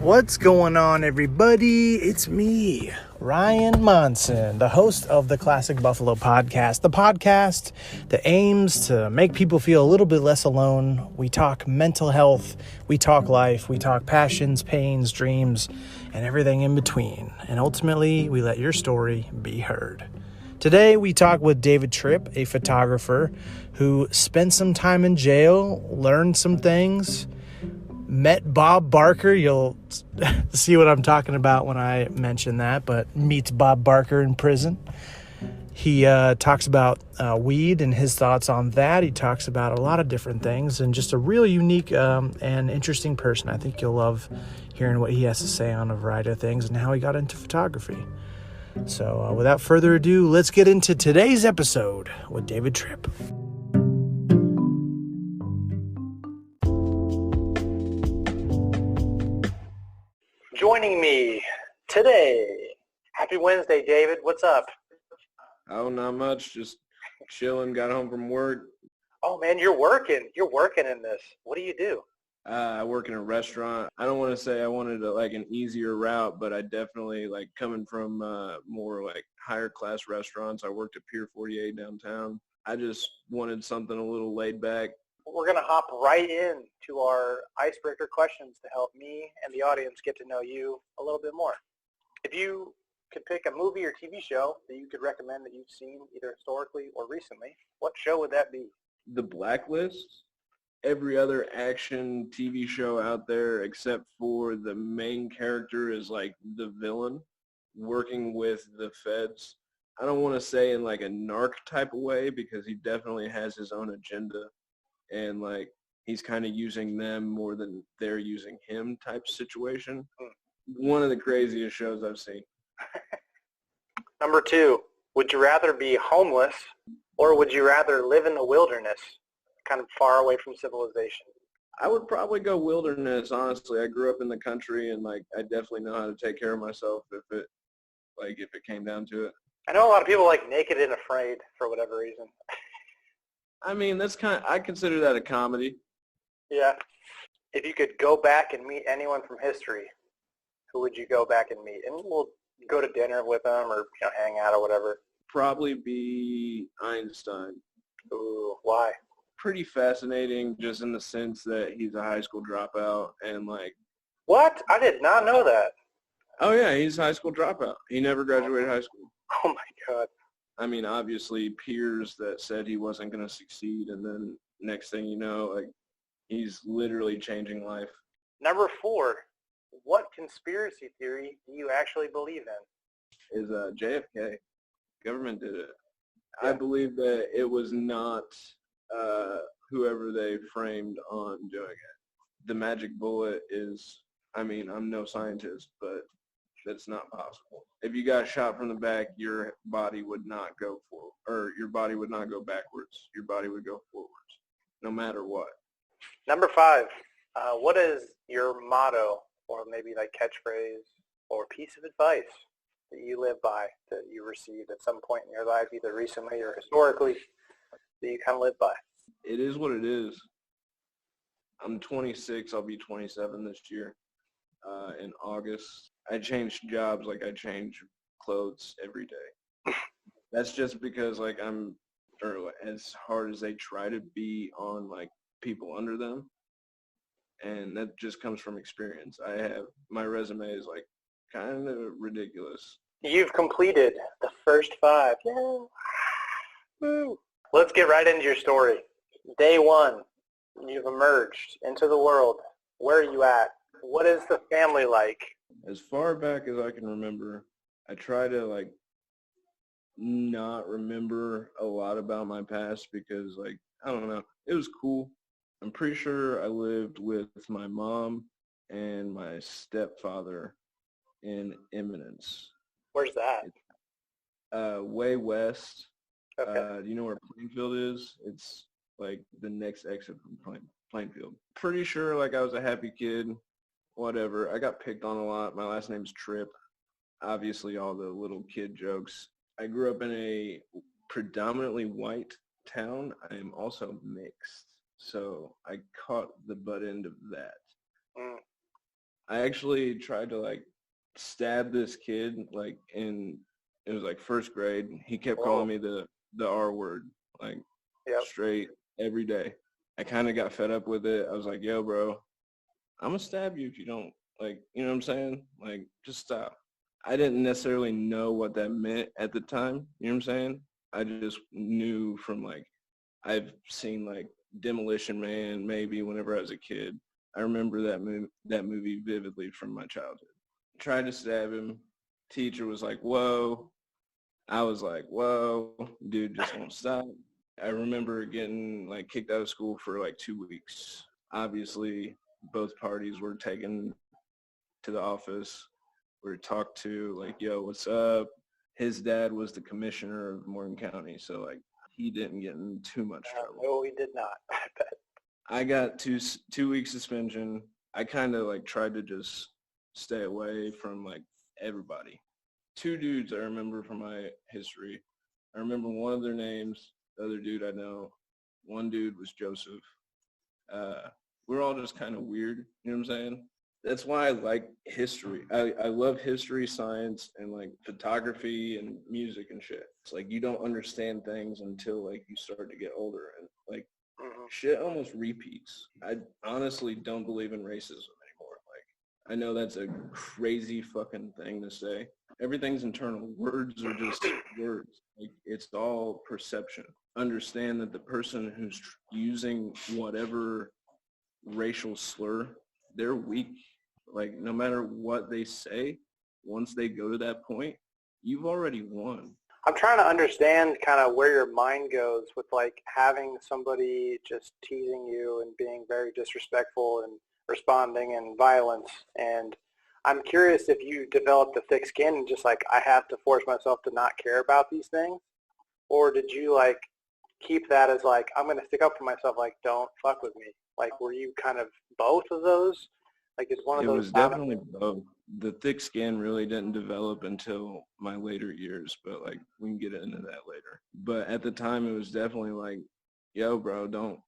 What's going on, everybody? It's me, Ryan Monson, the host of the Classic Buffalo podcast, the podcast that aims to make people feel a little bit less alone. We talk mental health, we talk life, we talk passions, pains, dreams, and everything in between. And ultimately, we let your story be heard. Today, we talk with David Tripp, a photographer who spent some time in jail, learned some things, met Bob Barker. You'll see what I'm talking about when I mention that, but meets Bob Barker in prison. He talks about weed and his thoughts on that. He talks about a lot of different things and just a really unique and interesting person. I think you'll love hearing what he has to say on a variety of things and how he got into photography. So without further ado, let's get into today's episode with David Tripp. Joining me today, happy Wednesday, David. What's up? Oh, not much. Just chilling. Got home from work. Oh, man, you're working. You're working in this. What do you do? I work in a restaurant. I don't want to say I wanted an easier route, but I definitely coming from more higher class restaurants. I worked at Pier 48 downtown. I just wanted something a little laid back. We're going to hop right in to our icebreaker questions to help me and the audience get to know you a little bit more. If you could pick a movie or TV show that you could recommend that you've seen either historically or recently, what show would that be? The Blacklist. Every other action TV show out there except for the main character is the villain working with the feds. I don't want to say in a narc type of way because he definitely has his own agenda. And he's kind of using them more than they're using him type situation. One of the craziest shows I've seen. Number 2, would you rather be homeless or would you rather live in the wilderness, kind of far away from civilization? I would probably go wilderness, honestly. I grew up in the country and I definitely know how to take care of myself if it came down to it. I know a lot of people like Naked and Afraid for whatever reason. I mean, I consider that a comedy. Yeah. If you could go back and meet anyone from history, who would you go back and meet? And we'll go to dinner with them or hang out or whatever. Probably be Einstein. Ooh, why? Pretty fascinating just in the sense that he's a high school dropout and What? I did not know that. Oh, yeah, he's a high school dropout. He never graduated high school. Oh, my God. I mean, obviously, peers that said he wasn't going to succeed, and then next thing you know, he's literally changing life. Number 4, what conspiracy theory do you actually believe in? Is JFK. Government did it. Yeah. I believe that it was not whoever they framed on doing it. The magic bullet is, I mean, I'm no scientist, but that's not possible. If you got shot from the back, your body would not go forward, or your body would not go backwards. Your body would go forwards, no matter what. Number 5, what is your motto or maybe catchphrase or piece of advice that you live by, that you received at some point in your life, either recently or historically, that you kind of live by? It is what it is. I'm 26. I'll be 27 this year in August. I change jobs like I change clothes every day. That's just because as hard as they try to be on people under them, and that just comes from experience. My resume is kind of ridiculous. You've completed the first 5. Yeah. Woo. Let's get right into your story. Day 1, you've emerged into the world. Where are you at? What is the family like? As far back as I can remember, I try to not remember a lot about my past because I don't know, it was cool. I'm pretty sure I lived with my mom and my stepfather in Eminence. Where's that? Way west. Okay. Do you know where Plainfield is? It's the next exit from Plainfield. Pretty sure I was a happy kid. Whatever. I got picked on a lot. My last name's Tripp. Obviously, all the little kid jokes. I grew up in a predominantly white town. I am also mixed. So I caught the butt end of that. I actually tried to like stab this kid like it was like first grade. He kept calling me the R word like straight every day. I kind of got fed up with it. I was like, yo, bro, I'm going to stab you if you don't, like, you know what I'm saying? Like, just stop. I didn't necessarily know what that meant at the time. You know what I'm saying? I just knew from, like, I've seen, like, Demolition Man maybe whenever I was a kid. I remember that movie vividly from my childhood. Tried to stab him. Teacher was like, whoa. I was like, whoa, dude just won't stop. I remember getting like kicked out of school for like 2 weeks. Obviously, both parties were taken to the office. We were talked to like, yo, what's up? His dad was the commissioner of Morgan County, so like he didn't get in too much trouble. No, he did not. I bet. I got 2 week suspension. I kind of like tried to just stay away from like everybody. 2 dudes I remember from my history. I remember one of their names. The other dude I know. One dude was Joseph. We're all just kind of weird. You know what I'm saying? That's why I like history. I love history, science, and like photography and music and shit. It's like you don't understand things until like you start to get older, and like shit almost repeats. I honestly don't believe in racism anymore. Like I know that's a crazy fucking thing to say. Everything's internal. Words are just words. Like it's all perception. Understand that the person who's using whatever racial slur, they're weak. Like no matter what they say, once they go to that point, you've already won. I'm trying to understand kind of where your mind goes with like having somebody just teasing you and being very disrespectful and responding in violence. And I'm curious if you developed a thick skin and just like, I have to force myself to not care about these things. Or did you like keep that as like, I'm going to stick up for myself, like don't fuck with me? Like were you kind of both of those? Like is one of those? It was definitely both. The thick skin really didn't develop until my later years, but like we can get into that later. But at the time it was definitely like, yo bro, don't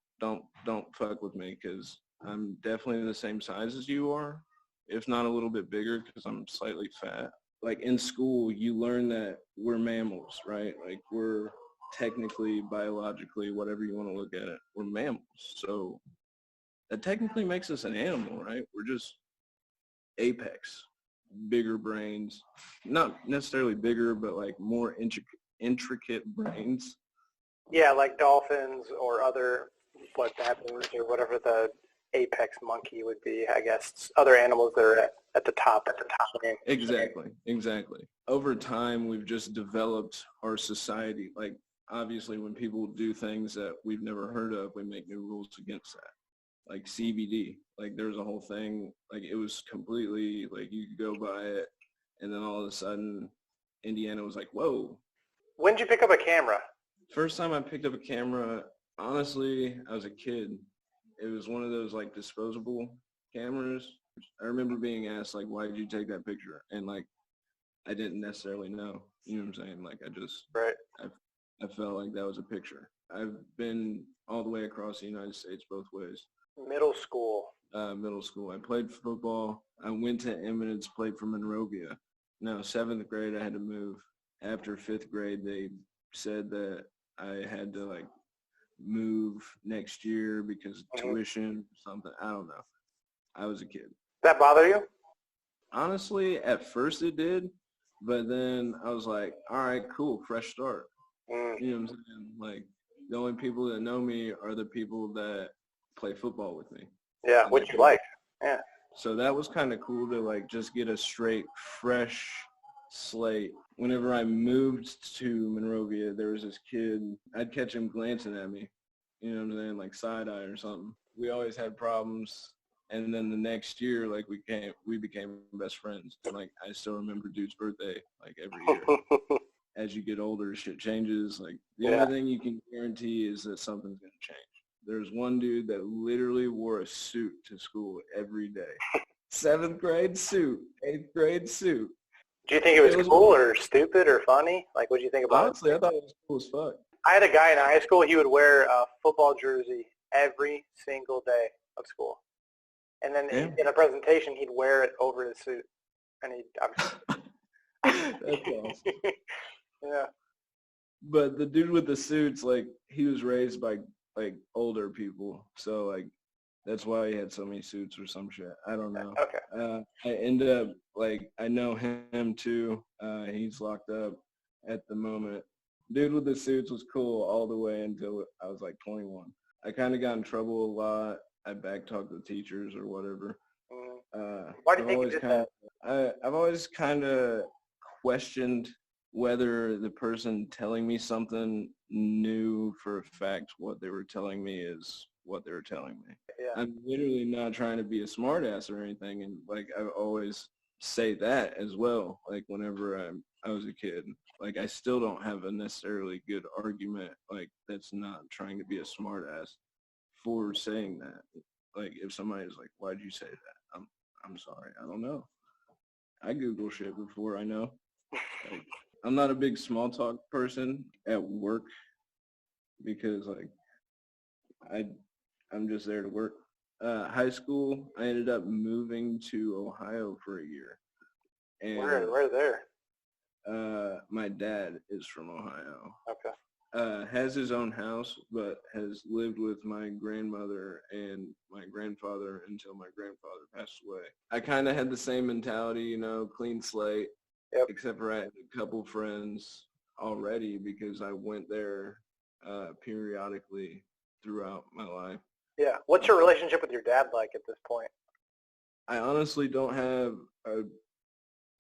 fuck with me because I'm definitely the same size as you are, if not a little bit bigger because I'm slightly fat. Like in school you learn that we're mammals, right? Like we're technically, biologically, whatever you want to look at it, we're mammals. So that technically makes us an animal, right? We're just apex, bigger brains, not necessarily bigger, but like more intricate brains. Yeah, like dolphins or other baboons or whatever the apex monkey would be, I guess. Other animals that are at the top. Exactly. Over time, we've just developed our society. Like, obviously, when people do things that we've never heard of, we make new rules against that. Like CBD, like there's a whole thing, like it was completely, like you could go buy it, and then all of a sudden, Indiana was like, whoa. When did you pick up a camera? First time I picked up a camera, honestly, I was a kid. It was one of those like disposable cameras. I remember being asked like, why did you take that picture? And like, I didn't necessarily know, you know what I'm saying? Like I just, right. I felt like that was a picture. I've been all the way across the United States both ways. Middle school. Middle school. I played football. I went to Eminence, played for Monrovia. Now, 7th grade, I had to move. After 5th grade, they said that I had to like move next year because of tuition, something. I don't know. I was a kid. That bother you? Honestly, at first it did, but then I was like, all right, cool, fresh start. You know what I'm saying? Like, the only people that know me are the people that play football with me. Yeah, which you like. Yeah. So that was kind of cool to like just get a straight, fresh slate. Whenever I moved to Monrovia, there was this kid, I'd catch him glancing at me, you know what I'm saying, like side eye or something. We always had problems. And then the next year, like we became best friends. And like I still remember dude's birthday like every year. As you get older, shit changes. Like the only thing you can guarantee is that something's gonna change. There's one dude that literally wore a suit to school every day. 7th grade suit, 8th grade suit. Do you think it was cool or stupid or funny? Like, what do you think about it? Honestly, I thought it was cool as fuck. I had a guy in high school. He would wear a football jersey every single day of school. And then Yeah. in a presentation, he'd wear it over his suit. And he'd obviously... That's awesome. Yeah. But the dude with the suits, like, he was raised by, like, older people. So, like, that's why he had so many suits or some shit. I don't know. Okay. I ended up, like, I know him too. He's locked up at the moment. Dude with the suits was cool all the way until I was, like, 21. I kind of got in trouble a lot. I backtalked the teachers or whatever. Why do you think you did that? I've always kind of questioned whether the person telling me something knew for a fact what they were telling me is what they were telling me. Yeah. I'm literally not trying to be a smartass or anything, and like I always say that as well. Like whenever I was a kid, like I still don't have a necessarily good argument. Like that's not trying to be a smartass for saying that. Like if somebody's like, "Why'd you say that?" I'm sorry, I don't know. I Google shit before I know. Like, I'm not a big small talk person at work because like I'm just there to work. High school, I ended up moving to Ohio for a year. And Where there? my dad is from Ohio. Okay. Has his own house, but has lived with my grandmother and my grandfather until my grandfather passed away. I kind of had the same mentality, you know, clean slate, Yep. except for I had a couple friends already because I went there periodically throughout my life. Yeah. What's your relationship with your dad like at this point? I honestly don't have a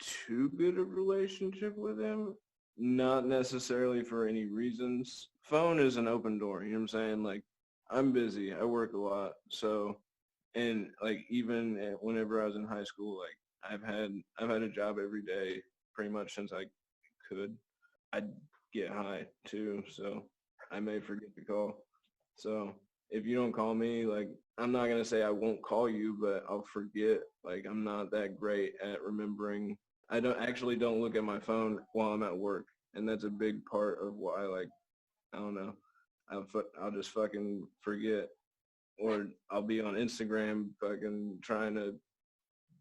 too good a relationship with him. Not necessarily for any reasons. Phone is an open door, you know what I'm saying? Like, I'm busy. I work a lot. So, and like even whenever I was in high school, like I've had a job every day pretty much since I could. I'd get high too, so I may forget to call. So if you don't call me, like I'm not gonna say I won't call you, but I'll forget. Like I'm not that great at remembering. I don't look at my phone while I'm at work, and that's a big part of why. Like I don't know, I'll just fucking forget, or I'll be on Instagram fucking trying to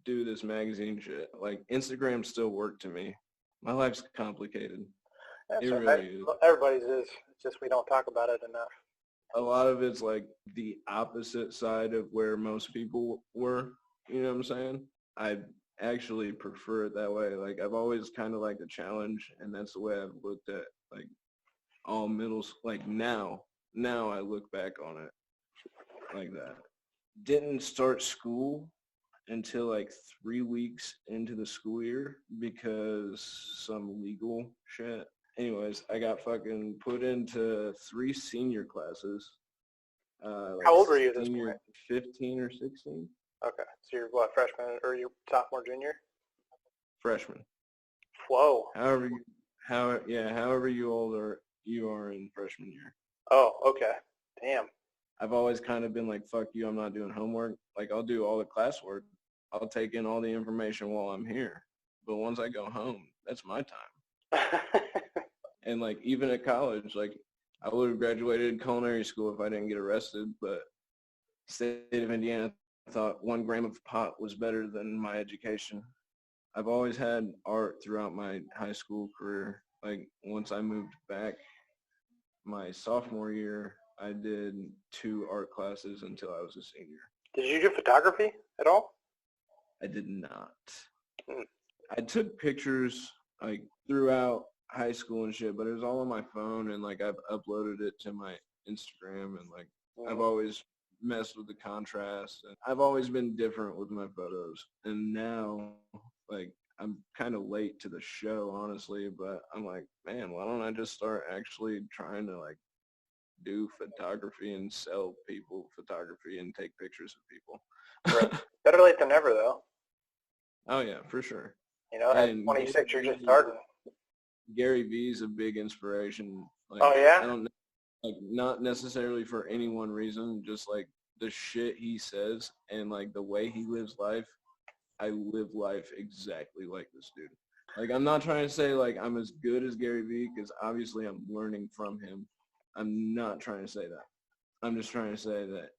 do this magazine shit. Like Instagram still work to me. My life's complicated. That's It all really right. is. Everybody's is. It's just we don't talk about it enough. A lot of it's like the opposite side of where most people were. You know what I'm saying? I actually prefer it that way. Like I've always kind of liked a challenge, and that's the way I've looked at like all like now I look back on it like that. Didn't start school until like 3 weeks into the school year because some legal shit. Anyways, I got fucking put into 3 senior classes. Like How old were you at this point? 15 or 16? Okay. So you're what, freshman or you sophomore, junior? Freshman. Whoa. However you you are in freshman year. Oh, okay. Damn. I've always kind of been like, fuck you, I'm not doing homework. Like I'll do all the classwork. I'll take in all the information while I'm here. But once I go home, that's my time. And like even at college, like I would have graduated culinary school if I didn't get arrested, but state of Indiana thought 1 gram of pot was better than my education. I've always had art throughout my high school career. Like once I moved back my sophomore year, I did 2 art classes until I was a senior. Did you do photography at all? I did not. Hmm. I took pictures like throughout high school and shit, but it was all on my phone, and like I've uploaded it to my Instagram, and like I've always messed with the contrast, and I've always been different with my photos. And now like I'm kind of late to the show, honestly, but I'm like, man, why don't I just start actually trying to like do photography and sell people photography and take pictures of people. Right. Better late than never, though. Oh yeah, for sure. You know, at 26, you're just starting. Gary Vee's a big inspiration. Like, Oh, yeah? I don't know, like not necessarily for any one reason, just like the shit he says and like the way he lives life. I live life exactly like this dude. Like I'm not trying to say like I'm as good as Gary Vee because obviously I'm learning from him. I'm not trying to say that. I'm just trying to say that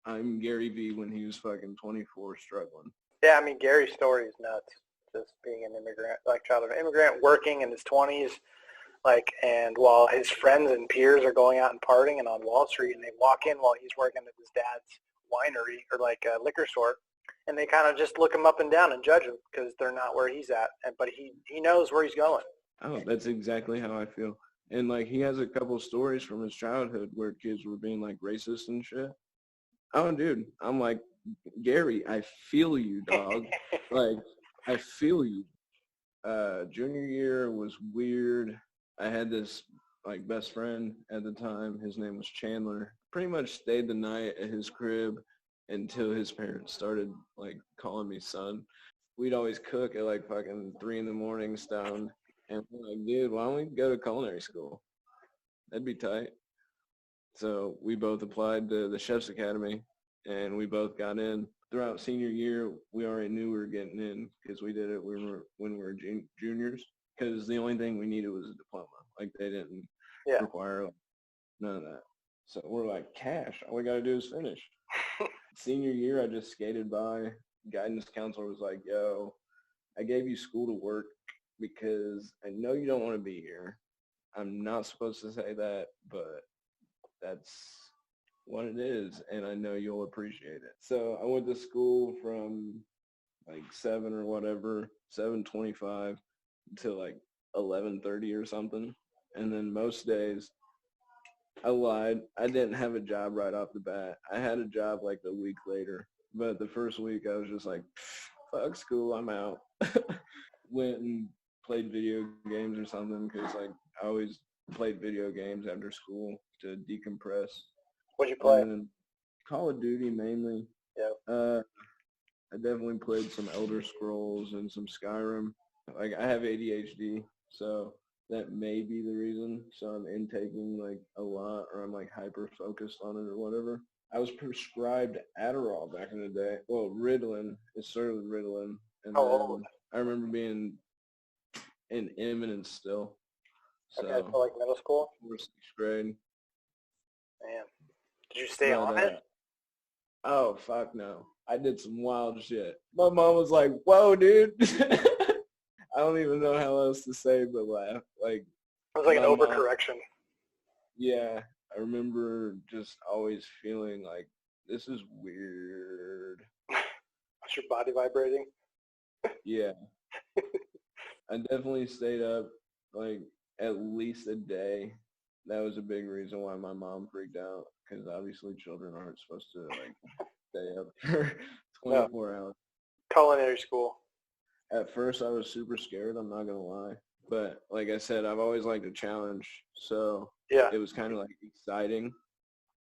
I'm Gary V when he was fucking 24 struggling. Yeah, I mean, Gary's story is nuts. Just being an immigrant, like child of an immigrant, working in his 20s, like, and while his friends and peers are going out and partying and on Wall Street, and they walk in while he's working at his dad's winery or like a liquor store, and they kind of just look him up and down and judge him because they're not where he's at, but he knows where he's going. Oh, that's exactly how I feel. And like he has a couple stories from his childhood where kids were being like racist and shit. Oh, dude, I'm like, Gary, I feel you, dog. Like, I feel you. Junior year was weird. I had this like best friend at the time. His name was Chandler. Pretty much stayed the night at his crib until his parents started like calling me son. We'd always cook at like fucking 3 a.m. stoned. And we're like, dude, why don't we go to culinary school? That'd be tight. So we both applied to the Chef's Academy, and we both got in. Throughout senior year, we already knew we were getting in because we did it when we were juniors. Because the only thing we needed was a diploma. Like they didn't require none of that. So we're like, cash. All we got to do is finish. Senior year, I just skated by. Guidance counselor was like, yo, I gave you school to work because I know you don't want to be here. I'm not supposed to say that, but that's what it is, and I know you'll appreciate it. So I went to school from like 7:25 to like 11:30 or something. And then most days, I lied. I didn't have a job right off the bat. I had a job like a week later. But the first week, I was just like, fuck school, I'm out. Went and played video games or something because like I always played video games after school to decompress. What'd you play? And Call of Duty mainly. Yeah. I definitely played some Elder Scrolls and some Skyrim. Like I have ADHD, so that may be the reason. So I'm intaking like a lot, or I'm like hyper focused on it or whatever. I was prescribed Adderall back in the day. Well, Ritalin. It started with Ritalin, and then I remember being in Eminence still. So okay, so like middle school? 4th, 6th grade. Man. Did you stay on it? Oh, fuck no. I did some wild shit. My mom was like, whoa, dude. I don't even know how else to say but laugh. Like, it was like an overcorrection. Yeah. I remember just always feeling like, this is weird. Was your body vibrating? Yeah. I definitely stayed up like at least a day. That was a big reason why my mom freaked out, because obviously children aren't supposed to like stay up for 24 hours. Culinary school. At first I was super scared, I'm not gonna lie. But like I said, I've always liked a challenge, so it was kind of like exciting.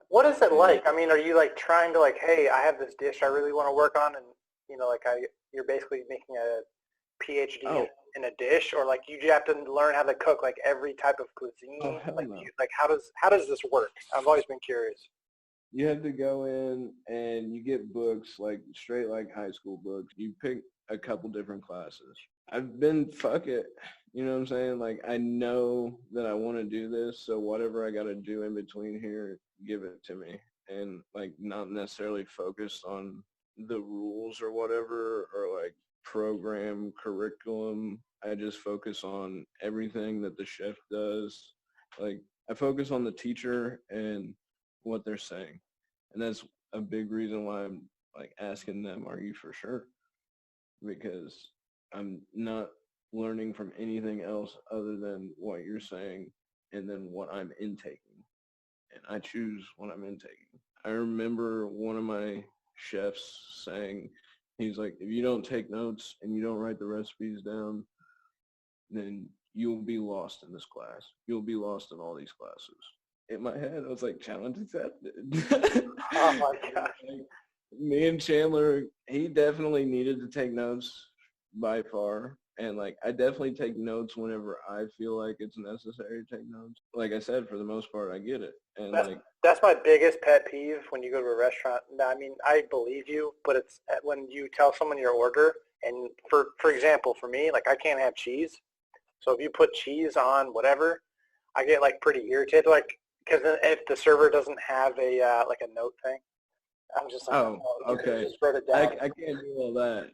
What is it like? I mean, are you like trying to like, hey, I have this dish I really want to work on, and you know, like you're basically making a PhD in a dish, or like you have to learn how to cook like every type of cuisine? Like how does this work? I've always been curious. You have to go in and you get books, like straight like high school books. You pick a couple different classes. I've been, fuck it. You know what I'm saying? Like, I know that I want to do this, so whatever I got to do in between here, give it to me. And, like, not necessarily focused on the rules or whatever, or, like, program, curriculum. I just focus on everything that the chef does. Like, I focus on the teacher and what they're saying. And that's a big reason why I'm, like, asking them, are you for sure? Because I'm not learning from anything else other than what you're saying and then what I'm intaking. And I choose what I'm intaking. I remember one of my chefs saying, he's like, if you don't take notes and you don't write the recipes down, then you'll be lost in this class. You'll be lost in all these classes. In my head, I was like, challenge accepted. Oh my gosh. Me and Chandler, he definitely needed to take notes by far. And like, I definitely take notes whenever I feel like it's necessary to take notes. Like I said, for the most part, I get it. And that's my biggest pet peeve when you go to a restaurant. I mean, I believe you, but it's when you tell someone your order, and for example, for me, like I can't have cheese. So if you put cheese on whatever, I get like pretty irritated, like, because if the server doesn't have a like a note thing, I'm just like, Oh, you could have okay. just wrote it I down. I can't do all that.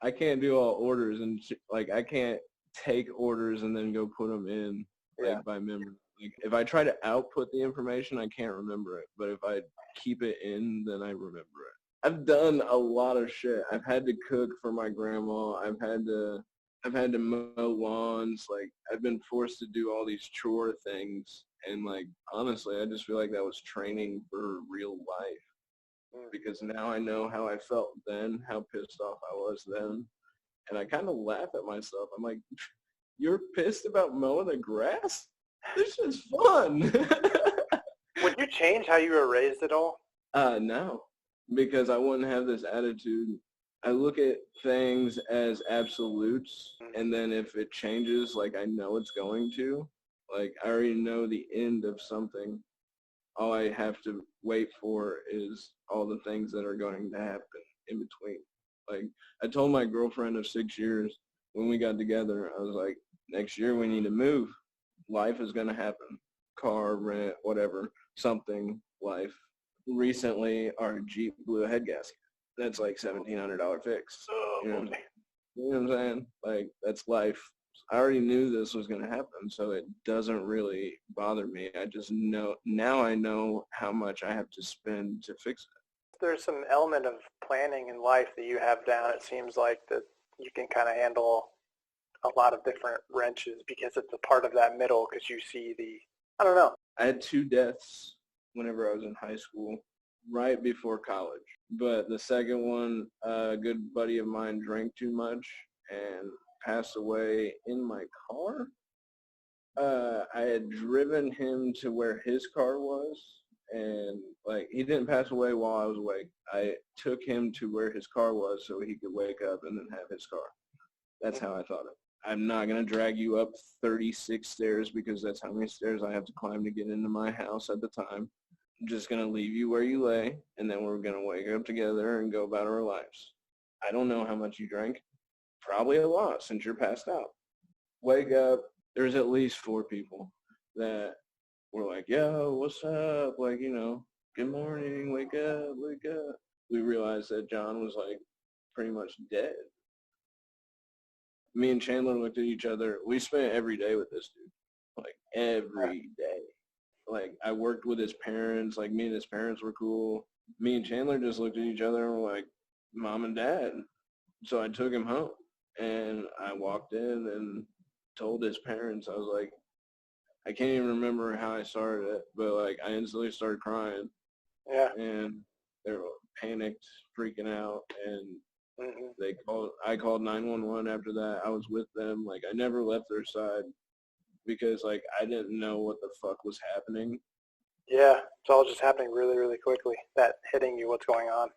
I can't do all orders and like I can't take orders and then go put them in Yeah. like by memory. Like if I try to output the information, I can't remember it. But if I keep it in, then I remember it. I've done a lot of shit. I've had to cook for my grandma. I've had to mow lawns. Like I've been forced to do all these chore things. And like honestly, I just feel like that was training for real life because now I know how I felt then, how pissed off I was then. And I kind of laugh at myself. I'm like, you're pissed about mowing the grass? This is fun. Would you change how you were raised at all? No, because I wouldn't have this attitude. I look at things as absolutes, and then if it changes, like I know it's going to, like I already know the end of something. All I have to wait for is all the things that are going to happen in between. Like I told my girlfriend of 6 years when we got together, I was like, next year we need to move. Life is going to happen. Car, rent, whatever, something, life. Recently, our Jeep blew a head gasket. That's like $1,700 fix. Oh, You know what I'm saying? Like, that's life. I already knew this was going to happen, so it doesn't really bother me. I just know, now I know how much I have to spend to fix it. There's some element of planning in life that you have down. It seems like that you can kind of handle a lot of different wrenches because it's a part of that middle because you see I don't know. I had 2 deaths whenever I was in high school, right before college. But the second one, a good buddy of mine drank too much and passed away in my car. I had driven him to where his car was, and like he didn't pass away while I was awake. I took him to where his car was so he could wake up and then have his car. That's how I thought of it. I'm not going to drag you up 36 stairs because that's how many stairs I have to climb to get into my house at the time. I'm just going to leave you where you lay, and then we're going to wake up together and go about our lives. I don't know how much you drank. Probably a lot since you're passed out. Wake up. There's at least 4 people that were like, yo, what's up? Like, you know, good morning, wake up, wake up. We realized that John was like pretty much dead. Me and Chandler looked at each other. We spent every day with this dude, like every day. Like I worked with his parents. Like me and his parents were cool. Me and Chandler just looked at each other and were like, mom and dad. So I took him home and I walked in and told his parents, I was like, I can't even remember how I started it, but like I instantly started crying. Yeah. And they were panicked, freaking out, and Mm-hmm. I called 911 after that. I was with them. Like I never left their side because like I didn't know what the fuck was happening. Yeah, it's all just happening really, really quickly. That hitting you, what's going on.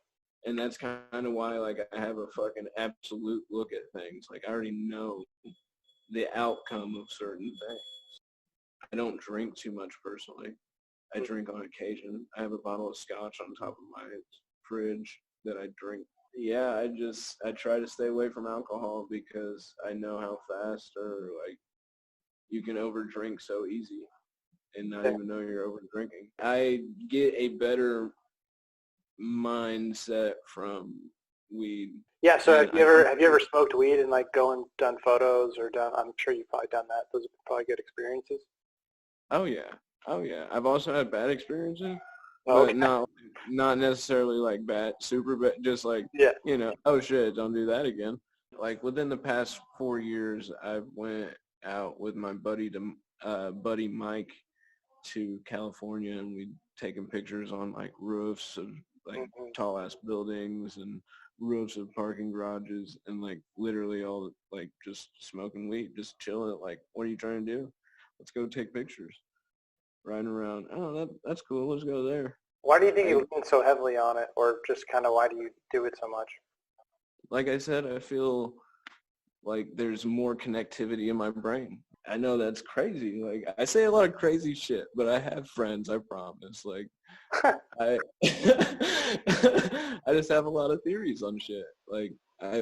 And that's kind of why like I have a fucking absolute look at things. Like I already know the outcome of certain things. I don't drink too much personally. I drink on occasion. I have a bottle of scotch on top of my fridge that I drink. Yeah, I try to stay away from alcohol because I know how fast or like you can overdrink so easy and not even know you're over drinking. I get a better mindset from weed. Yeah, so have you ever smoked weed and like done photos or done? I'm sure you've probably done that. Those are probably good experiences. Oh yeah. I've also had bad experiences, Oh, but not necessarily like bad, super bad. Just like you know, oh shit, don't do that again. Like within the past 4 years, I went out with my buddy Mike to California, and we'd taken pictures on like roofs of like tall ass buildings and roofs of parking garages, and like literally all like just smoking weed, just chilling. Like, what are you trying to do? Let's go take pictures. Riding around. Oh, that's cool. Let's go there. Why do you think you lean so heavily on it, or just kind of why do you do it so much? Like I said, I feel like there's more connectivity in my brain. I know that's crazy. Like I say a lot of crazy shit, but I have friends, I promise. Like I I just have a lot of theories on shit. Like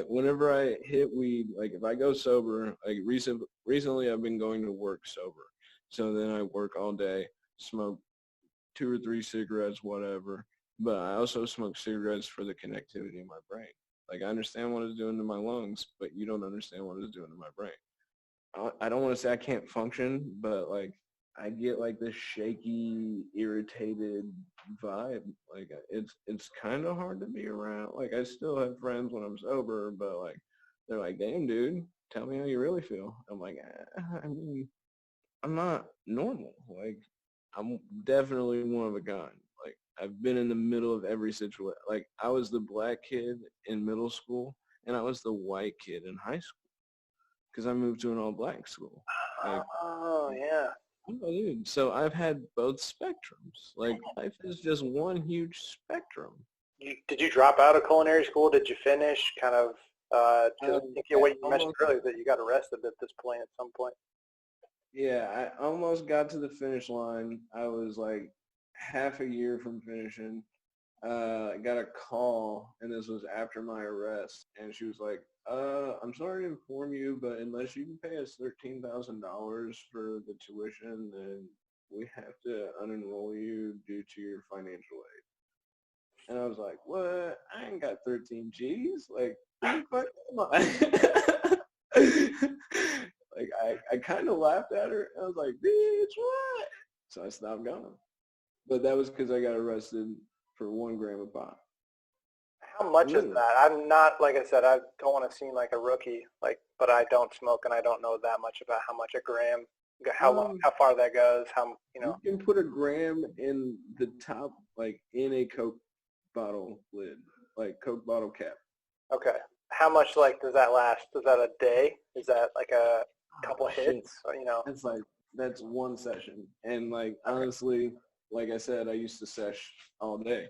whenever I hit weed, like if I go sober, like recently I've been going to work sober. So then I work all day, smoke 2 or 3 cigarettes, whatever. but I also smoke cigarettes for the connectivity in my brain. Like, I understand what it's doing to my lungs, but you don't understand what it's doing to my brain. I don't want to say I can't function, but like I get like this shaky, irritated vibe. Like it's kind of hard to be around. Like I still have friends when I'm sober, but like they're like, "Damn, dude, tell me how you really feel." I'm like, I mean, I'm not normal. Like I'm definitely one of a kind. Like I've been in the middle of every situation. Like I was the black kid in middle school, and I was the white kid in high school because I moved to an all-black school. Like, Oh, yeah. oh, dude. So I've had both spectrums. Like, life is just one huge spectrum. Did you drop out of culinary school? Did you finish? Kind of, I think what you mentioned earlier, that you got arrested at this point at some point. Yeah, I almost got to the finish line. I was like half a year from finishing. I got a call, and this was after my arrest, and she was like, I'm sorry to inform you, but unless you can pay us $13,000 for the tuition, then we have to unenroll you due to your financial aid. And I was like, what? I ain't got 13 G's. Like, who the fuck am I? Like, I kind of laughed at her. I was like, bitch, what? So I stopped going. But that was because I got arrested for 1 gram of pot. How much is that? I'm not, like I said, I don't want to seem like a rookie, like, but I don't smoke and I don't know that much about how much a gram, how far that goes, You can put a gram in the top, like in a Coke bottle lid, like Coke bottle cap. Okay. How much, like, does that last? Is that a day? Is that like a couple hits? Or, It's like, that's one session. And like, honestly, like I said, I used to sesh all day,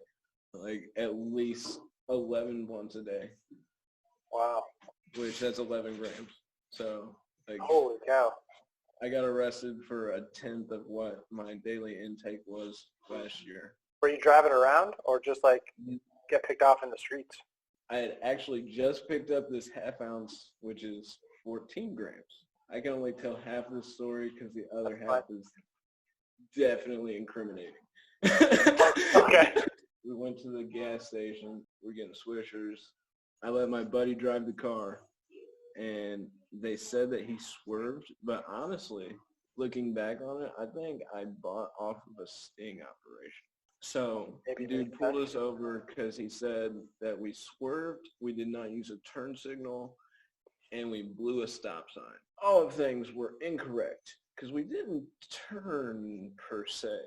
like at least 11 blunts a day. Wow. Which that's 11 grams. So like, holy cow. I got arrested for a tenth of what my daily intake was last year. Were you driving around or just like get picked off in the streets? I had actually just picked up this half ounce, which is 14 grams. I can only tell half of the story because the other half is definitely incriminating. Okay. We went to the gas station. We're getting Swishers. I let my buddy drive the car, and they said that he swerved. But honestly, looking back on it, I think I bought off of a sting operation. So the dude pulled us over because he said that we swerved, we did not use a turn signal, and we blew a stop sign. All of things were incorrect because we didn't turn per se.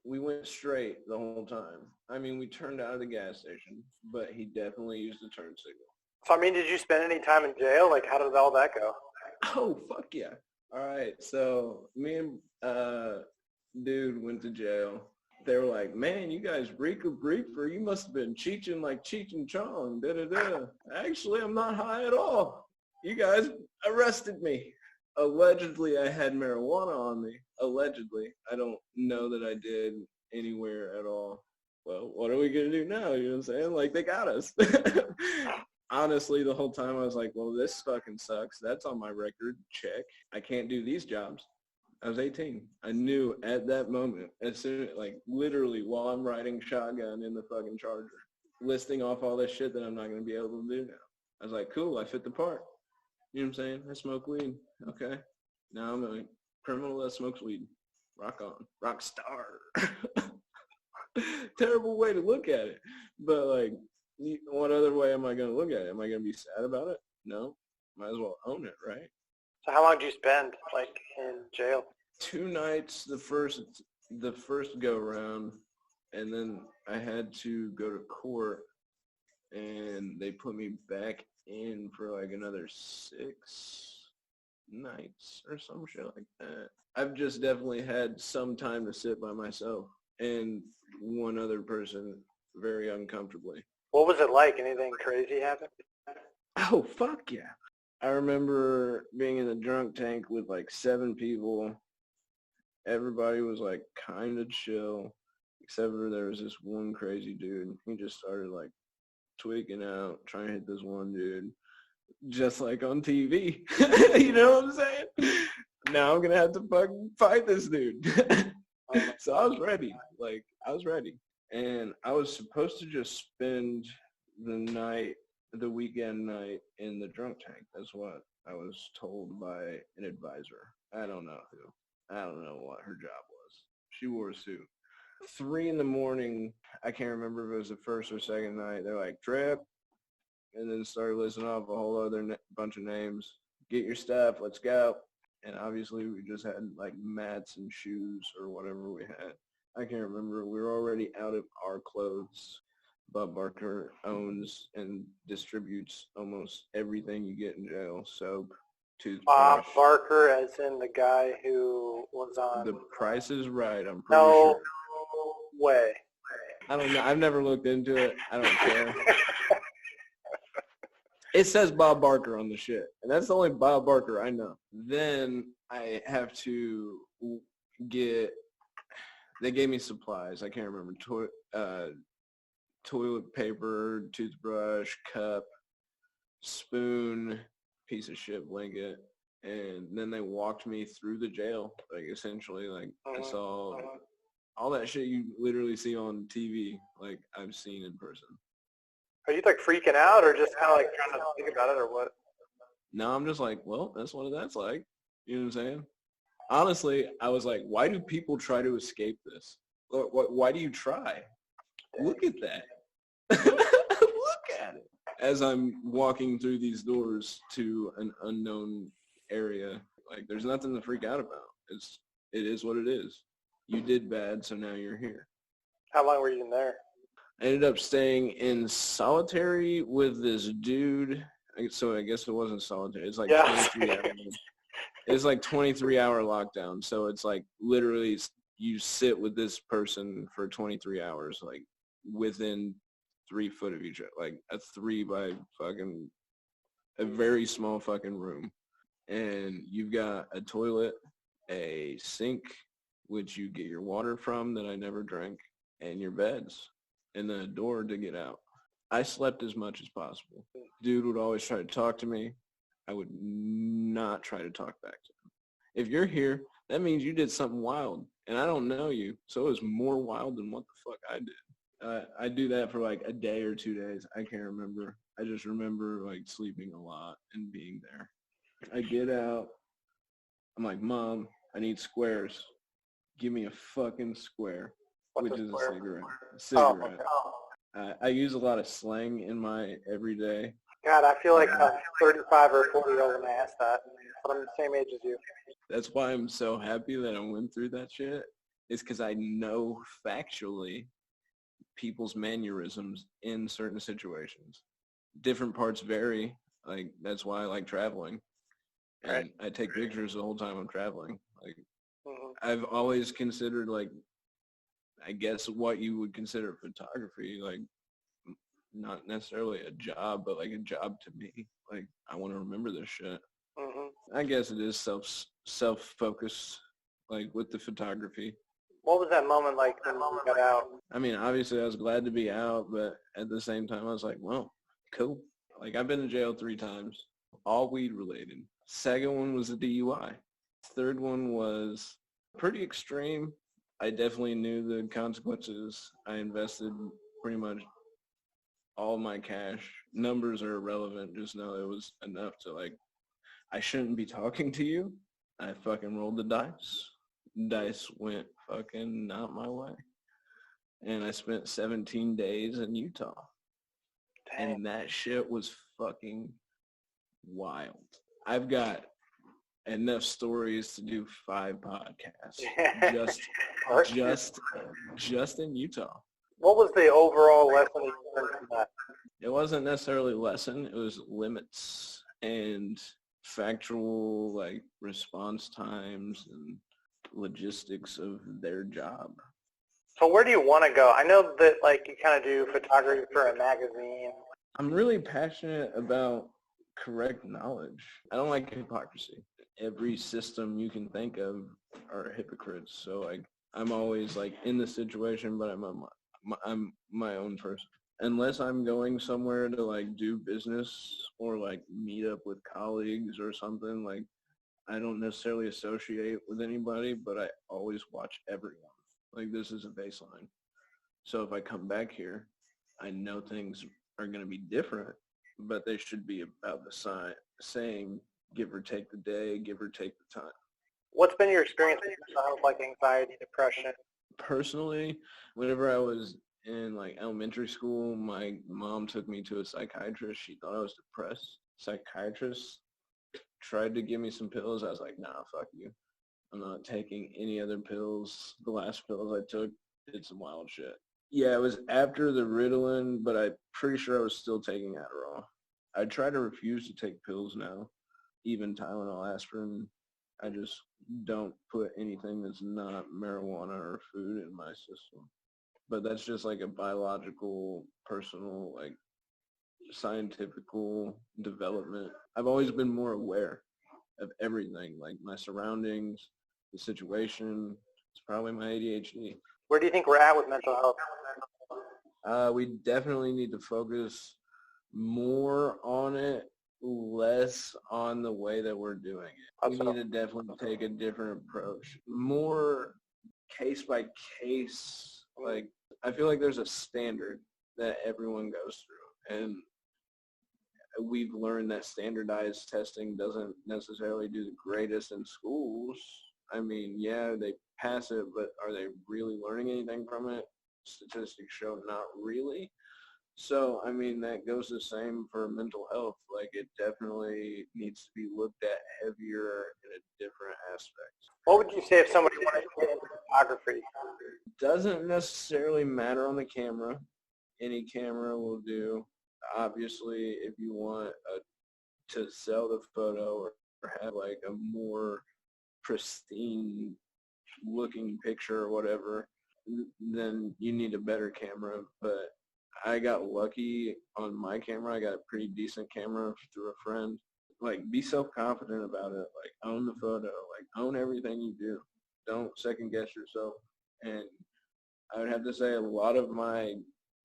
We went straight the whole time. I mean, we turned out of the gas station, but he definitely used a turn signal. So, I mean, did you spend any time in jail? Like, how did all that go? Oh, fuck yeah. All right, so me and dude went to jail. They were like, man, you guys reek of reefer. You must have been cheeching like Cheech and Chong. Da-da-da. Actually, I'm not high at all. You guys arrested me. Allegedly, I had marijuana on me. Allegedly. I don't know that I did anywhere at all. Well, what are we going to do now? You know what I'm saying? Like, they got us. Honestly, the whole time I was like, well, this fucking sucks. That's on my record. Check. I can't do these jobs. I was 18. I knew at that moment, as soon, like literally while I'm riding shotgun in the fucking Charger, listing off all this shit that I'm not going to be able to do now. I was like, cool, I fit the part. You know what I'm saying? I smoke weed. Okay. Now I'm a criminal that smokes weed. Rock on. Rock star. Terrible way to look at it. But like, what other way am I going to look at it? Am I going to be sad about it? No. Might as well own it, right? So how long did you spend, like, in jail? 2 nights the first go round, and then I had to go to court, and they put me back in for like another 6 nights or some shit like that. I've just definitely had some time to sit by myself and one other person very uncomfortably. What was it like? Anything crazy happen? Oh, fuck yeah. I remember being in the drunk tank with like 7 people. Everybody was like kind of chill, except for there was this one crazy dude. He just started like tweaking out, trying to hit this one dude, just like on TV. You know what I'm saying? Now I'm gonna have to fucking fight this dude. So I was ready. Like, I was ready. And I was supposed to just spend the weekend night in the drunk tank. That's what I was told by an advisor. I don't know who. I don't know what her job was. She wore a suit. 3 a.m, I can't remember if it was the first or second night. They're like, Tripp, and then started listing off a whole other bunch of names. Get your stuff, let's go. And obviously we just had like mats and shoes or whatever we had. I can't remember. We were already out of our clothes. Bob Barker owns and distributes almost everything you get in jail. Soap, toothbrush. Bob Barker, as in the guy who was on... The Price is Right, I'm pretty No sure. way. I don't know. I've never looked into it. I don't care. It says Bob Barker on the shit, and that's the only Bob Barker I know. Then I have to get, they gave me supplies. I can't remember, toilet paper, toothbrush, cup, spoon, piece of shit blanket, and then they walked me through the jail, like essentially, like I saw all that shit you literally see on TV, like I've seen in person. Are you like freaking out or just kind of like trying to think about it or what? No, I'm just like, well, that's what that's like. You know what I'm saying? Honestly, I was like, why do people try to escape this? Why do you try? Look at that. Look at it. As I'm walking through these doors to an unknown area, like there's nothing to freak out about. It is what it is. You did bad, so now you're here. How long were you in there? I ended up staying in solitary with this dude. So I guess it wasn't solitary. It's like 23 hours. It's like 23-hour lockdown. So it's like literally you sit with this person for 23 hours, like within 3 foot of each other, like a 3 by fucking, a very small fucking room. And you've got a toilet, a sink, which you get your water from that I never drank, and your beds, and then a door to get out. I slept as much as possible. Dude would always try to talk to me. I would not try to talk back to him. If you're here, that means you did something wild, and I don't know you, so it was more wild than what the fuck I did. I do that for like a day or 2 days. I can't remember. I just remember like sleeping a lot and being there. I get out. I'm like, Mom, I need squares. Give me a fucking square, which is a cigarette. I use a lot of slang in my everyday. God, I feel like I'm 35 or 40 old when I ask that, but I'm the same age as you. That's why I'm so happy that I went through that shit, is because I know factually people's mannerisms in certain situations. Different parts vary. Like, that's why I like traveling. And I take pictures the whole time I'm traveling. Like, I've always considered, like, I guess what you would consider photography, like, not necessarily a job, but like a job to me. Like, I want to remember this shit. I guess it is self-focused, like with the photography. What was that moment like when you got out? I mean, obviously I was glad to be out, but at the same time I was like, well, cool. Like, I've been to jail 3 times, all weed related. Second one was a DUI. Third one was pretty extreme. I definitely knew the consequences. I invested pretty much all my cash. Numbers are irrelevant. Just know it was enough to, like, I shouldn't be talking to you. I fucking rolled the dice. Dice went fucking not my way. And I spent 17 days in Utah. Dang. And that shit was fucking wild. I've got enough stories to do 5 podcasts just in Utah. What was the overall lesson you learned from that? It wasn't necessarily lesson. It was limits and factual, like, response times and logistics of their job. So where do you want to go? I know that, like, you kind of do photography for a magazine. I'm really passionate about correct knowledge. I don't like hypocrisy. Every system you can think of are hypocrites. So, like, I'm always, like, in the situation, but I'm my own person. Unless I'm going somewhere to, like, do business or, like, meet up with colleagues or something, like, I don't necessarily associate with anybody, but I always watch everyone. Like, this is a baseline. So if I come back here, I know things are going to be different, but they should be about the same, give or take the day, give or take the time. What's been your experience with mental health, like anxiety, depression? Personally, whenever I was in like elementary school, my mom took me to a psychiatrist. She thought I was depressed. Psychiatrist tried to give me some pills. I was like, nah, fuck you. I'm not taking any other pills. The last pills I took did some wild shit. Yeah, it was after the Ritalin, but I'm pretty sure I was still taking Adderall. I try to refuse to take pills now, even Tylenol, aspirin. I just don't put anything that's not marijuana or food in my system. But that's just like a biological, personal, like scientifical development. I've always been more aware of everything, like my surroundings, the situation. It's probably my ADHD. Where do you think we're at with mental health? We definitely need to focus more on it, less on the way that we're doing it. We need to definitely take a different approach. More case by case. Like, I feel like there's a standard that everyone goes through. And we've learned that standardized testing doesn't necessarily do the greatest in schools. I mean, yeah, they pass it, but are they really learning anything from it? Statistics show not really. So, I mean, that goes the same for mental health. Like, it definitely needs to be looked at heavier in a different aspect. What would you say if somebody wanted to get into photography? Doesn't necessarily matter on the camera. Any camera will do. Obviously, if you want to sell the photo or have like a more pristine looking picture or whatever, then you need a better camera. But I got lucky on my camera. I got a pretty decent camera through a friend. Like, be self-confident about it. Like, own the photo. Like, own everything you do. Don't second guess yourself. And I would have to say a lot of my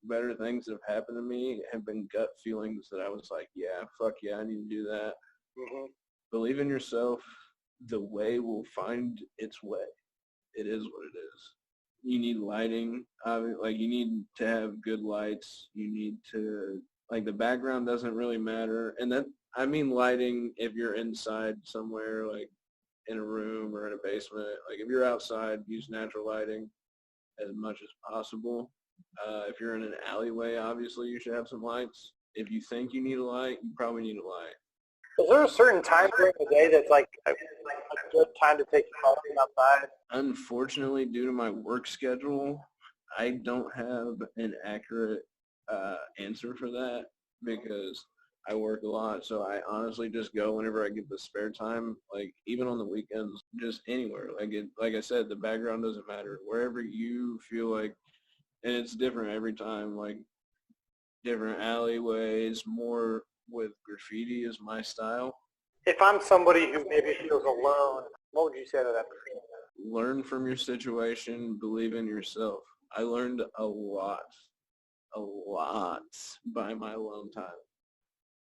better things that have happened to me have been gut feelings that I was like, yeah, fuck yeah, I need to do that. Mm-hmm. Believe in yourself. The way will find its way. It is what it is. You need lighting. Like, you need to have good lights. You need to, like, the background doesn't really matter. And that, I mean lighting if you're inside somewhere, like in a room or in a basement. Like, if you're outside, use natural lighting as much as possible. If you're in an alleyway, obviously you should have some lights. If you think you need a light, you probably need a light. Is there a certain time during the day that's like a good time to take your coffee outside? Unfortunately, due to my work schedule, I don't have an accurate answer for that because I work a lot. So I honestly just go whenever I get the spare time, like even on the weekends, just anywhere. Like I said, the background doesn't matter. Wherever you feel like, and it's different every time, like different alleyways, more with graffiti is my style. If I'm somebody who maybe feels alone, what would you say to that person? Learn from your situation, believe in yourself. I learned a lot by my alone time.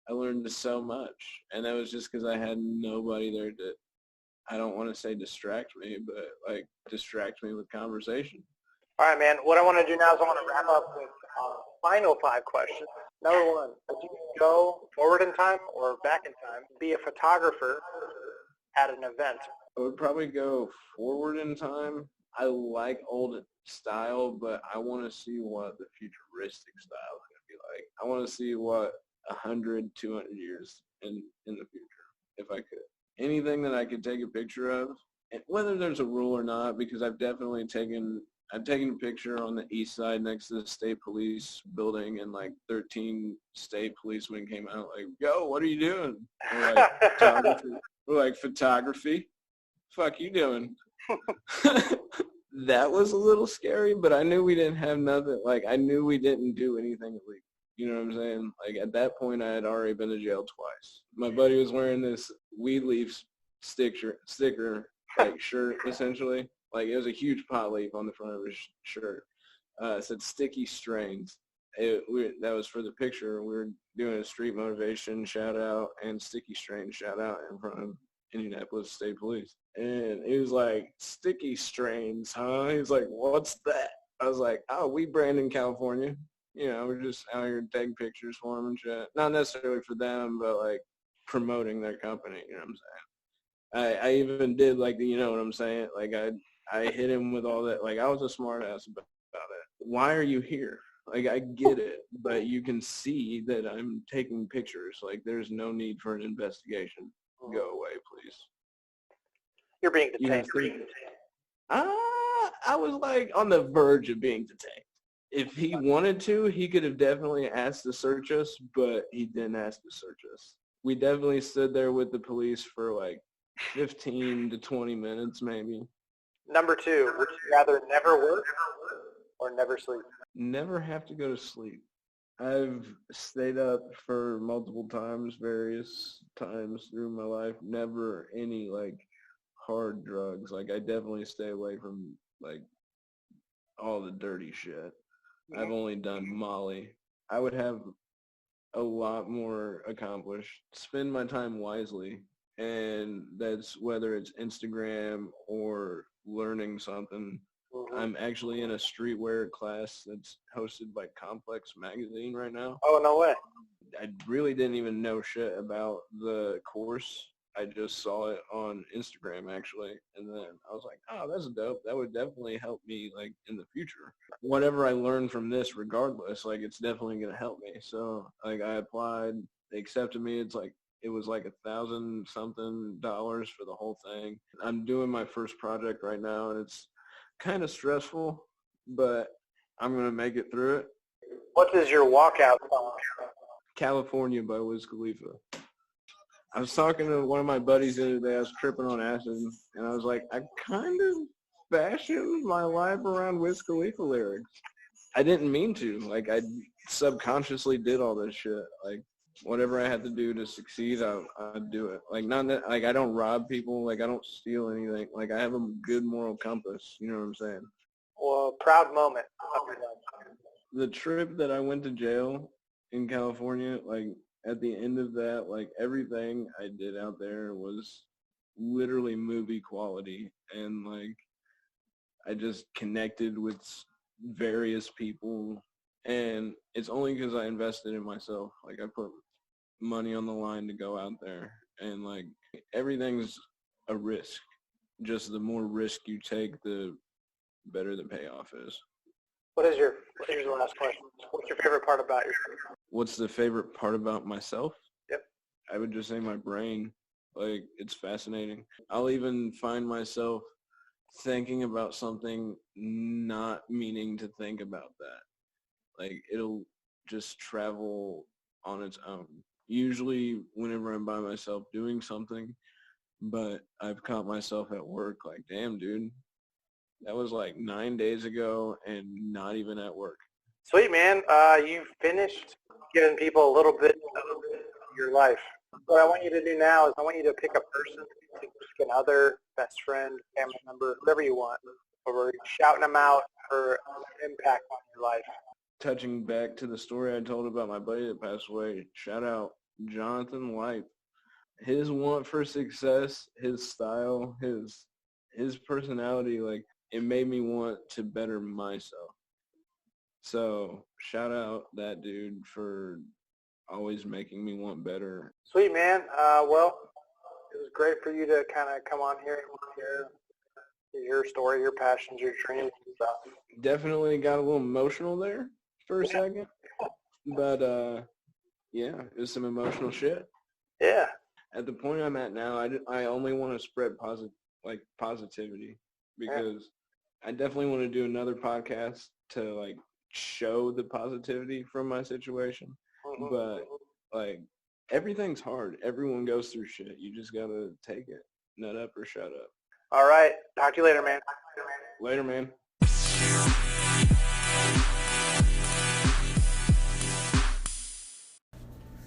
I learned so much, and that was just because I had nobody there to, I don't want to say distract me, but like distract me with conversation. All right, man. What I want to do now is I want to wrap up with final 5 questions. Number 1, would you go forward in time or back in time, be a photographer at an event? I would probably go forward in time. I like old style, but I want to see what the futuristic style is going to be like. I want to see what 100, 200 years in the future, if I could. Anything that I could take a picture of, and whether there's a rule or not, because I've taken a picture on the east side next to the state police building, and like 13 state policemen came out like, yo, what are you doing? We're like, photography. We're like, photography? Fuck you doing? That was a little scary, but I knew we didn't have nothing. Like, I knew we didn't do anything illegal. You know what I'm saying? Like, at that point, I had already been to jail twice. My buddy was wearing this weed leaf sticker, like shirt, essentially. Like, it was a huge pot leaf on the front of his shirt. It said sticky strains. That was for the picture. We were doing a street motivation shout out and sticky strain shout out in front of Indianapolis State Police. And he was like, sticky strains, huh? He was like, what's that? I was like, oh, we brand in California. We're just out here taking pictures for them and shit. Not necessarily for them, but like promoting their company. You know what I'm saying? I even did like, you know what I'm saying? Like I hit him with all that. Like I was a smart ass about it. Why are you here? Like I get it, but you can see that I'm taking pictures. Like there's no need for an investigation. Go away, please. You're being detained. I was like on the verge of being detained. If he wanted to, he could have definitely asked to search us, but he didn't ask to search us. We definitely stood there with the police for like 15 to 20 minutes maybe. Number 2, would you rather never work or never sleep? Never have to go to sleep. I've stayed up for multiple times, various times through my life. Never any like hard drugs. Like I definitely stay away from like all the dirty shit. I've only done Molly. I would have a lot more accomplished. Spend my time wisely, and that's whether it's Instagram or learning something. I'm actually in a streetwear class that's hosted by Complex Magazine right now. Oh, no way. I really didn't even know shit about the course. I just saw it on Instagram actually, and then I was like, oh, that's dope. That would definitely help me like in the future. Whatever I learn from this, regardless, like it's definitely gonna help me. So like I applied, they accepted me. It was like $1,000 something for the whole thing. I'm doing my first project right now, and it's kind of stressful, but I'm gonna make it through it. What is your walkout song? California by Wiz Khalifa. I was talking to one of my buddies the other day. I was tripping on acid, and I was like, I kind of fashioned my life around Wiz Khalifa lyrics. I didn't mean to. Like, I subconsciously did all this shit. Like, whatever I had to do to succeed, I'd do it. Like, not that, like, I don't rob people. Like, I don't steal anything. Like, I have a good moral compass. You know what I'm saying? Well, proud moment of your life. The trip that I went to jail in California, like, at the end of that, like everything I did out there was literally movie quality, and like I just connected with various people, and it's only because I invested in myself. Like I put money on the line to go out there, and like everything's a risk. Just the more risk you take, the better the payoff is. Here's the last question. What's your favorite part about yourself? What's the favorite part about myself? Yep. I would just say my brain. Like, it's fascinating. I'll even find myself thinking about something, not meaning to think about that. Like, it'll just travel on its own. Usually whenever I'm by myself doing something, but I've caught myself at work like, damn, dude, that was like 9 days ago and not even at work. Sweet, man. You've finished giving people a little bit of your life. What I want you to do now is I want you to pick a person, another best friend, family member, whoever you want, or we're shouting them out for impact on your life. Touching back to the story I told about my buddy that passed away, shout out Jonathan Light. His want for success, his style, his personality, like, it made me want to better myself. So shout out that dude for always making me want better. Sweet, man. Well, it was great for you to kind of come on here and share your story, your passions, your dreams and stuff. Definitely got a little emotional there for a second. But, yeah, it was some emotional shit. Yeah. At the point I'm at now, I only want to spread positivity, because I definitely want to do another podcast to, like, show the positivity from my situation. But like everything's hard. Everyone goes through shit. You just gotta take it. Nut up or shut up. All right. Talk to you later, man. Later, man.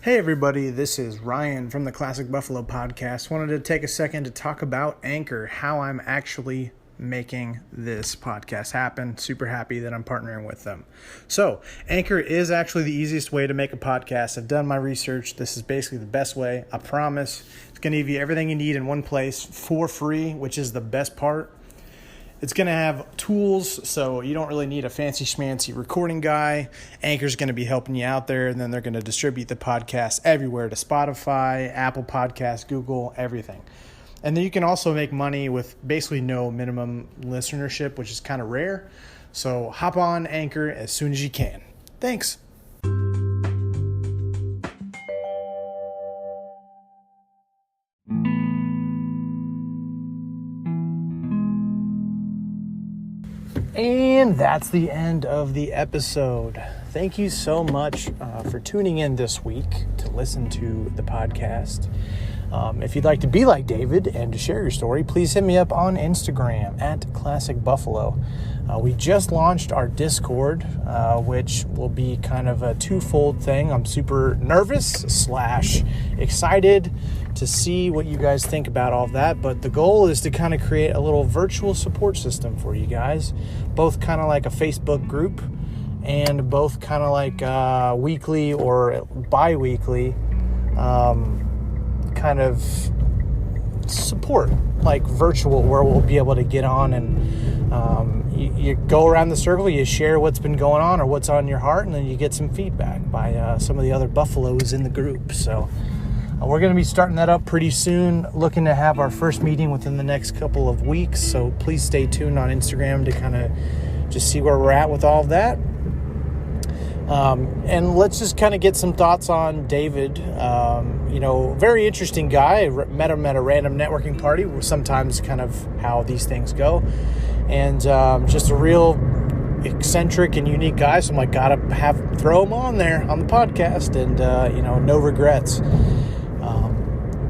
Hey everybody, this is Ryan from the Classic Buffalo Podcast. Wanted to take a second to talk about Anchor, how I'm actually making this podcast happen. Super happy that I'm partnering with them. So Anchor is actually the easiest way to make a podcast. I've done my research. This is basically the best way. I promise. It's going to give you everything you need in one place for free, which is the best part. It's going to have tools, so you don't really need a fancy schmancy recording guy. Anchor's going to be helping you out there, and then they're going to distribute the podcast everywhere to Spotify, Apple Podcasts, Google, everything. And then you can also make money with basically no minimum listenership, which is kind of rare. So hop on Anchor as soon as you can. Thanks. And that's the end of the episode. Thank you so much for tuning in this week to listen to the podcast. If you'd like to be like David and to share your story, please hit me up on Instagram at Classic Buffalo. We just launched our Discord, which will be kind of a twofold thing. I'm super nervous / excited to see what you guys think about all of that. But the goal is to kind of create a little virtual support system for you guys, both kind of like a Facebook group and both kind of like weekly or bi-weekly kind of support, like virtual, where we'll be able to get on and you go around the circle, you share what's been going on or what's on your heart, and then you get some feedback by some of the other Buffaloes in the group. So we're going to be starting that up pretty soon, looking to have our first meeting within the next couple of weeks. So please stay tuned on Instagram to kind of just see where we're at with all of that. And let's just kind of get some thoughts on David. Very interesting guy. Met him at a random networking party, sometimes kind of how these things go. And just a real eccentric and unique guy. So I'm like, gotta throw him on there on the podcast, and no regrets.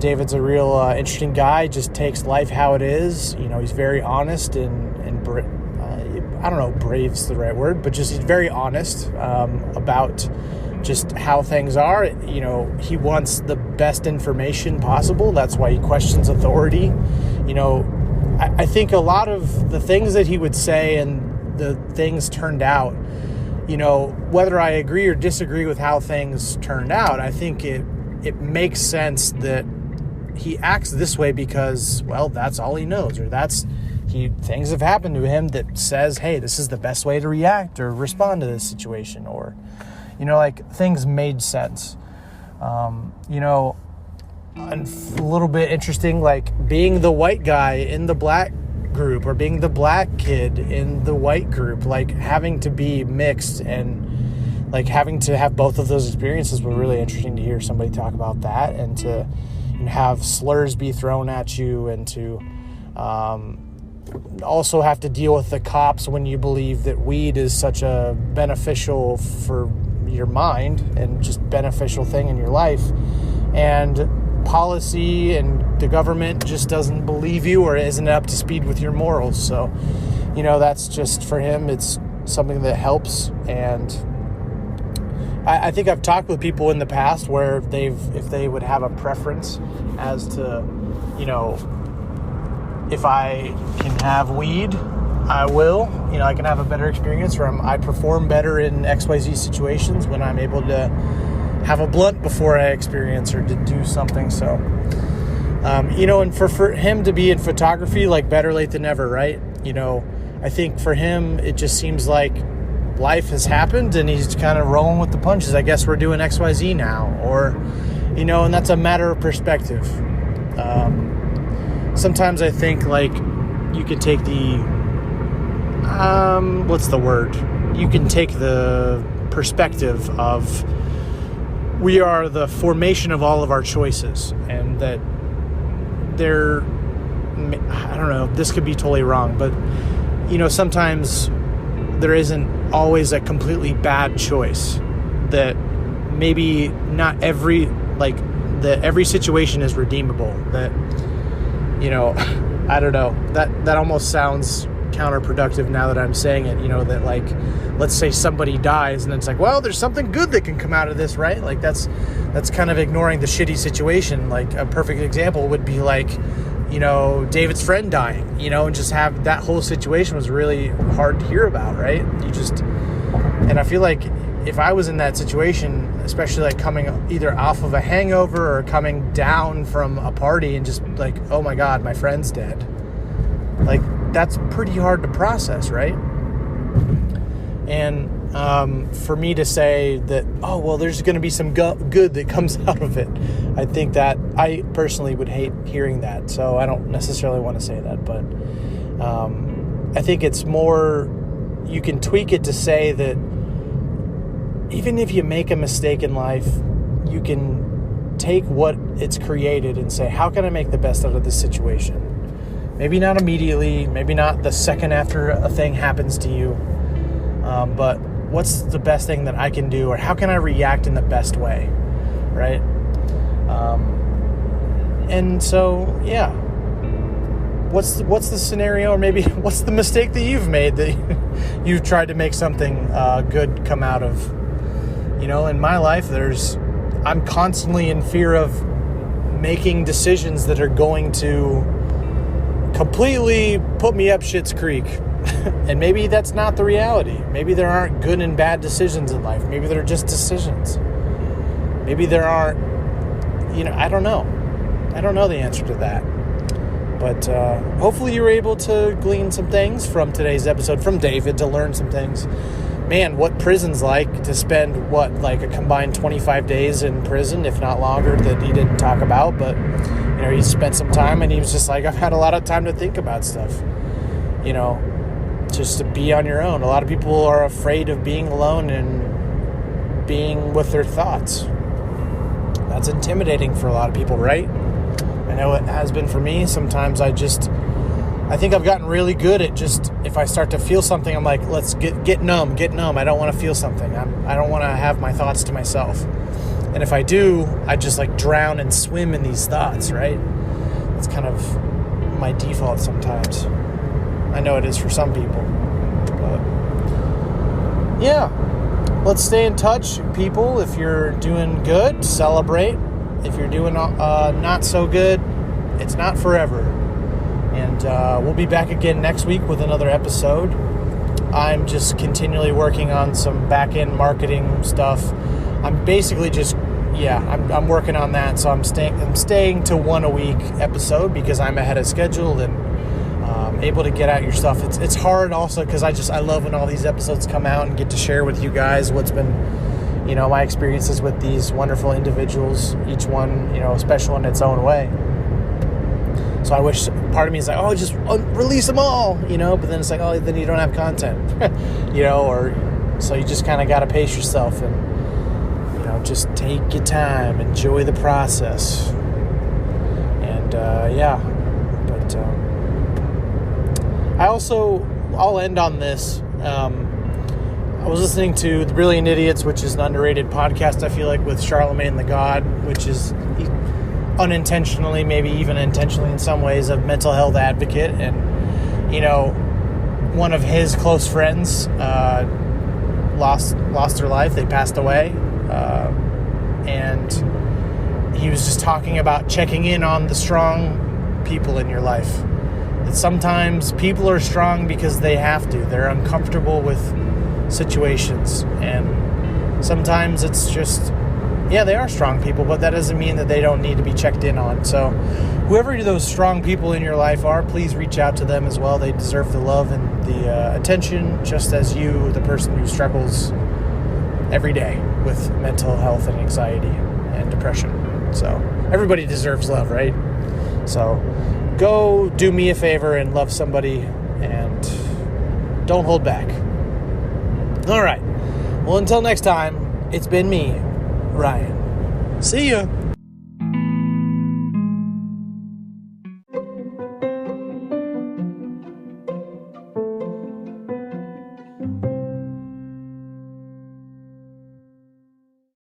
David's a real interesting guy. Just takes life how it is. He's very honest and I don't know, brave's the right word, but just he's very honest about just how things are. He wants the best information possible. That's why he questions authority. I think a lot of the things that he would say and the things turned out, whether I agree or disagree with how things turned out, I think it makes sense that he acts this way because, well, that's all he knows, or things have happened to him that says, hey, this is the best way to react or respond to this situation, or, things made sense. A little bit interesting, like being the white guy in the black group or being the black kid in the white group, like having to be mixed and like having to have both of those experiences were really interesting to hear somebody talk about that, and to have slurs be thrown at you, and to also have to deal with the cops when you believe that weed is such a beneficial for your mind and just beneficial thing in your life, and policy and the government just doesn't believe you or isn't up to speed with your morals. So, that's just, for him, it's something that helps. And I think I've talked with people in the past where if they would have a preference as to, if I can have weed, I will. I can have a better experience, or I perform better in XYZ situations when I'm able to have a blunt before I experience or to do something. So, and for him to be in photography, like better late than never, right? I think for him, it just seems like life has happened and he's kind of rolling with the punches. I guess we're doing XYZ now, or, and that's a matter of perspective. Sometimes I think like you can take you can take the perspective of we are the formation of all of our choices, and that I don't know, this could be totally wrong, but sometimes there isn't always a completely bad choice, that maybe not every situation is redeemable, that I don't know, that almost sounds counterproductive now that I'm saying it, that like, let's say somebody dies and it's like, well, there's something good that can come out of this, right? Like that's kind of ignoring the shitty situation. Like a perfect example would be like, David's friend dying, and just have that whole situation was really hard to hear about, right? And I feel like if I was in that situation, especially like coming either off of a hangover or coming down from a party and just like, oh my God, my friend's dead. Like that's pretty hard to process, right? And for me to say that, oh, well, there's going to be some good that comes out of it, I think that I personally would hate hearing that. So I don't necessarily want to say that, but I think it's more, you can tweak it to say that even if you make a mistake in life, you can take what it's created and say, how can I make the best out of this situation? Maybe not immediately, maybe not the second after a thing happens to you, but what's the best thing that I can do, or how can I react in the best way, right? And so, yeah, what's the scenario, or maybe what's the mistake that you've made that you've tried to make something good come out of? You know, in my life, I'm constantly in fear of making decisions that are going to completely put me up shit's creek. And maybe that's not the reality. Maybe there aren't good and bad decisions in life. Maybe they're just decisions. Maybe there aren't, I don't know. I don't know the answer to that. But hopefully you were able to glean some things from today's episode, from David, to learn some things. Man, what prison's like, to spend, a combined 25 days in prison, if not longer, that he didn't talk about. But, he spent some time, and he was just like, I've had a lot of time to think about stuff. Just to be on your own. A lot of people are afraid of being alone and being with their thoughts. That's intimidating for a lot of people, right? I know it has been for me. Sometimes I think I've gotten really good at just, if I start to feel something, I'm like, let's get numb. I don't want to feel something. I don't want to have my thoughts to myself. And if I do, I just drown and swim in these thoughts, right? It's kind of my default sometimes. I know it is for some people. But yeah, let's stay in touch, people. If you're doing good, celebrate. If you're doing not so good, it's not forever. And we'll be back again next week with another episode. I'm just continually working on some back-end marketing stuff. I'm basically just, I'm working on that. So I'm staying to one a week episode because I'm ahead of schedule and able to get out your stuff. It's hard also because I love when all these episodes come out and get to share with you guys what's been, my experiences with these wonderful individuals, each one, special in its own way. So I wish, part of me is like, oh, just release them all, but then it's like, oh, then you don't have content, or so you just kind of got to pace yourself and, just take your time, enjoy the process. And, I'll end on this. I was listening to The Brilliant Idiots, which is an underrated podcast, I feel like, with Charlemagne the God, which is unintentionally, maybe even intentionally in some ways, a mental health advocate. And, one of his close friends lost their life. They passed away. And he was just talking about checking in on the strong people in your life. That sometimes people are strong because they have to. They're uncomfortable with situations. And sometimes it's just, they are strong people, but that doesn't mean that they don't need to be checked in on. So whoever those strong people in your life are, please reach out to them as well. They deserve the love and the attention, just as you, the person who struggles every day with mental health and anxiety and depression. So everybody deserves love, right? So go do me a favor and love somebody, and don't hold back. All right. Well, until next time, it's been me, Ryan. See ya.